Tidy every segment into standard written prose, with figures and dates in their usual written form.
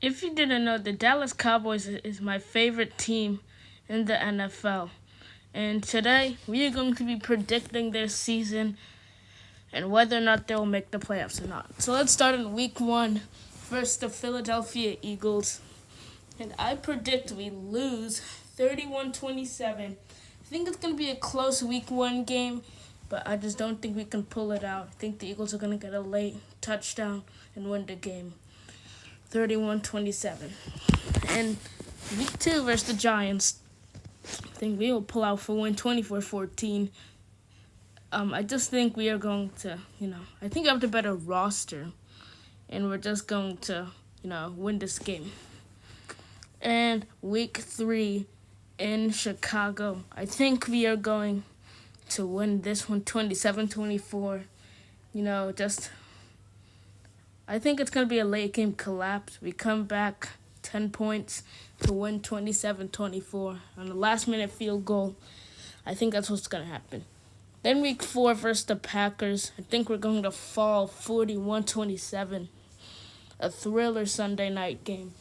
If you didn't know, the Dallas Cowboys is my favorite team in the NFL. And today, we are going to be predicting their season and whether or not they'll make the playoffs or not. So let's start in week 1 versus the Philadelphia Eagles. And I predict we lose 31-27. I think it's going to be a close week 1 game, but I just don't think we can pull it out. I think the Eagles are going to get a late touchdown and win the game. 31-27. And week 2 versus the Giants, I think we will pull out for win 24-14. I just think we are going to, I think I have the better roster, and we're just going to, win this game. And week 3 in Chicago, I think we are going to win this one 27-24. I think it's going to be a late game collapse. We come back 10 points to win 27-24 on the last minute field goal. I think that's what's going to happen. Then week 4 versus the Packers, I think we're going to fall 41-27. A thriller Sunday night game.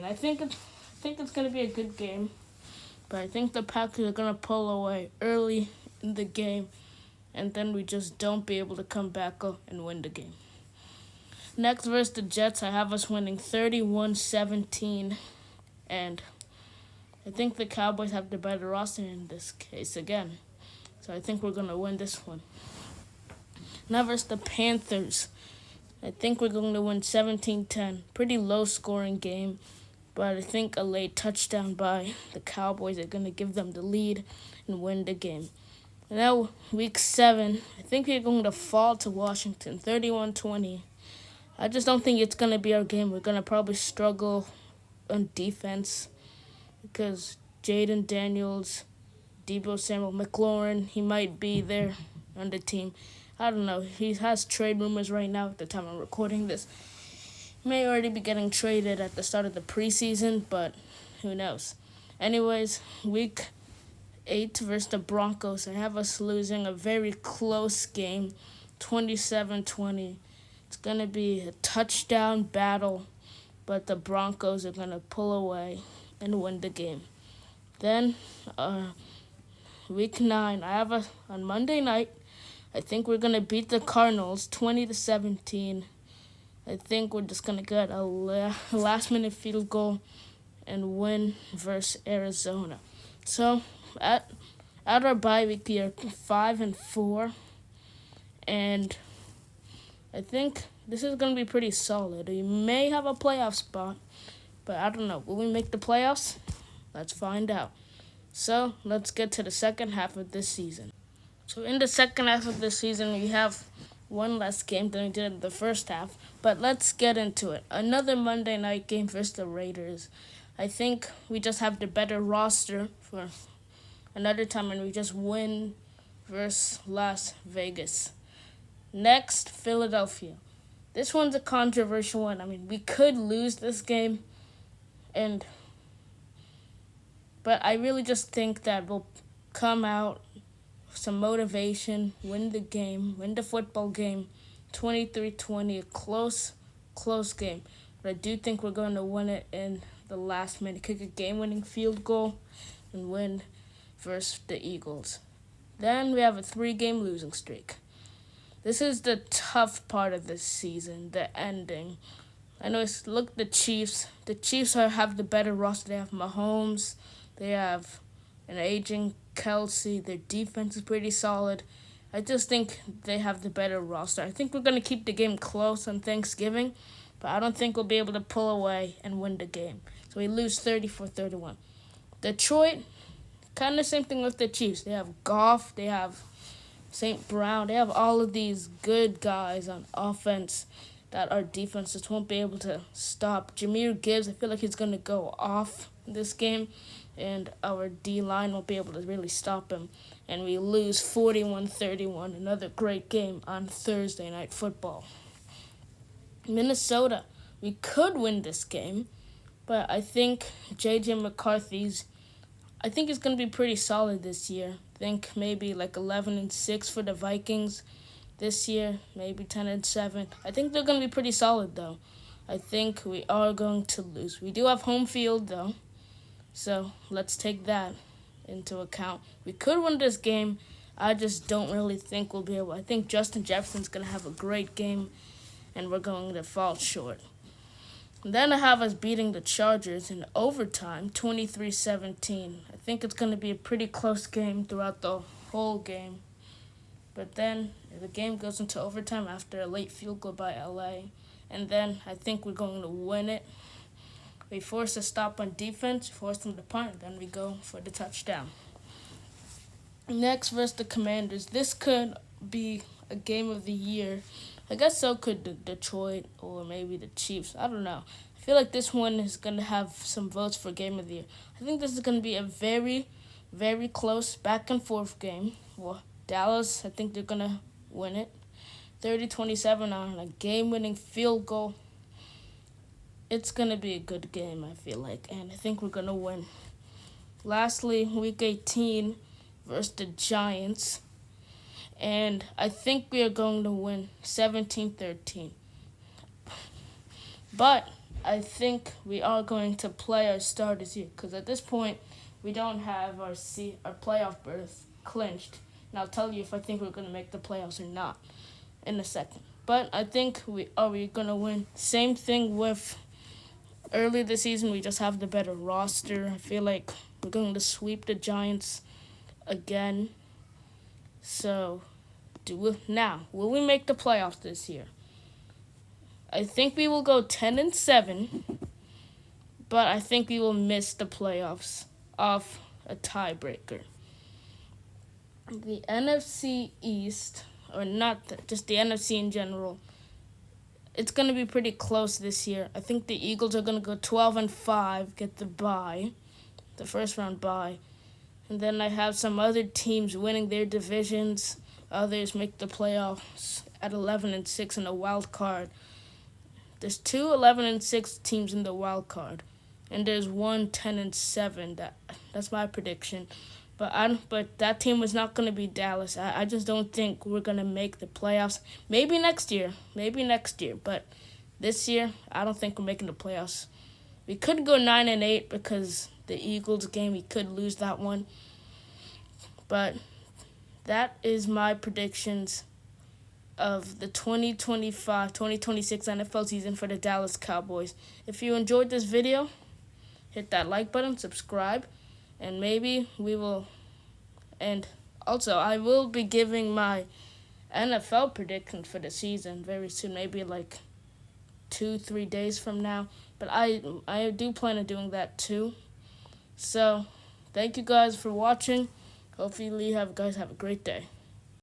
I think it's going to be a good game, but I think the Packers are going to pull away early in the game, and then we just don't be able to come back and win the game. Next versus the Jets, I have us winning 31-17, and I think the Cowboys have the better roster in this case again. So I think we're going to win this one. Now versus the Panthers, I think we're going to win 17-10. Pretty low-scoring game, but I think a late touchdown by the Cowboys are going to give them the lead and win the game. Now, week 7, I think we're going to fall to Washington, 31-20. I just don't think it's going to be our game. We're going to probably struggle on defense because Jaden Daniels, Deebo Samuel, McLaurin, he might be there on the team. I don't know. He has trade rumors right now at the time I'm recording this. He may already be getting traded at the start of the preseason, but who knows. Anyways, week 8 versus the Broncos, I have us losing a very close game, 27-20. It's going to be a touchdown battle, but the Broncos are going to pull away and win the game. Then, week 9, I have us on Monday night. I think we're going to beat the Cardinals 20-17. I think we're just going to get a last-minute field goal and win versus Arizona. So, at our bye week, we are 5-4, and I think this is going to be pretty solid. We may have a playoff spot, but I don't know. Will we make the playoffs? Let's find out. So, let's get to the second half of this season. So, in the second half of this season, we have one less game than we did in the first half. But let's get into it. Another Monday night game versus the Raiders. I think we just have the better roster for another time, and we just win versus Las Vegas. Next, Philadelphia. This one's a controversial one. We could lose this game, but I really just think that we'll come out with some motivation, win the game, win the football game, 23-20, a close game. But I do think we're going to win it in the last minute, kick a game-winning field goal, and win versus the Eagles. Then we have a 3-game losing streak. This is the tough part of this season, the ending. I know look at the Chiefs. The Chiefs have the better roster. They have Mahomes. They have an aging Kelsey. Their defense is pretty solid. I just think they have the better roster. I think we're going to keep the game close on Thanksgiving, but I don't think we'll be able to pull away and win the game. So we lose 34-31. Detroit, kind of the same thing with the Chiefs. They have Goff. They have St. Brown. They have all of these good guys on offense that our defense just won't be able to stop. Jahmyr Gibbs, I feel like he's going to go off this game, and our D-line won't be able to really stop him. And we lose 41-31, another great game on Thursday Night Football. Minnesota, we could win this game, but I think J.J. McCarthy's I think it's going to be pretty solid this year. I think maybe like 11-6 for the Vikings this year, maybe 10-7. I think they're going to be pretty solid, though. I think we are going to lose. We do have home field, though, so let's take that into account. We could win this game. I just don't really think we'll be able. I think Justin Jefferson's going to have a great game, and we're going to fall short. And then I have us beating the Chargers in overtime, 23-17. I think it's going to be a pretty close game throughout the whole game. But then the game goes into overtime after a late field goal by LA. And then I think we're going to win it. We force a stop on defense, force them to punt, and then we go for the touchdown. Next versus the Commanders. This could be a game of the year. I guess so could Detroit or maybe the Chiefs. I don't know. I feel like this one is going to have some votes for game of the year. I think this is going to be a very, very close back and forth game. Well, Dallas, I think they're going to win it. 30-27 on a game-winning field goal. It's going to be a good game, I feel like, and I think we're going to win. Lastly, Week 18 versus the Giants. And I think we are going to win 17-13. But I think we are going to play our starters here, because at this point, we don't have our playoff berth clinched. And I'll tell you if I think we're going to make the playoffs or not in a second. But I think we're going to win. Same thing with early this season. We just have the better roster. I feel like we're going to sweep the Giants again. So, will we make the playoffs this year? I think we will go 10-7, but I think we will miss the playoffs off a tiebreaker. The NFC East, or just the NFC in general, it's going to be pretty close this year. I think the Eagles are going to go 12-5, get the bye, the first round bye. And then I have some other teams winning their divisions. Others make the playoffs at 11-6 in the wild card. There's 2 11-6 teams in the wild card, and there's one 10-7. That's my prediction. But that team was not going to be Dallas. I just don't think we're going to make the playoffs. Maybe next year. But this year, I don't think we're making the playoffs. We could go 9-8 because the Eagles game, we could lose that one. But that is my predictions of the 2025-2026 NFL season for the Dallas Cowboys. If you enjoyed this video, hit that like button, subscribe, and maybe we will. And also, I will be giving my NFL predictions for the season very soon, maybe like 2-3 days from now. But I do plan on doing that too. So, thank you guys for watching. Hopefully you guys have a great day.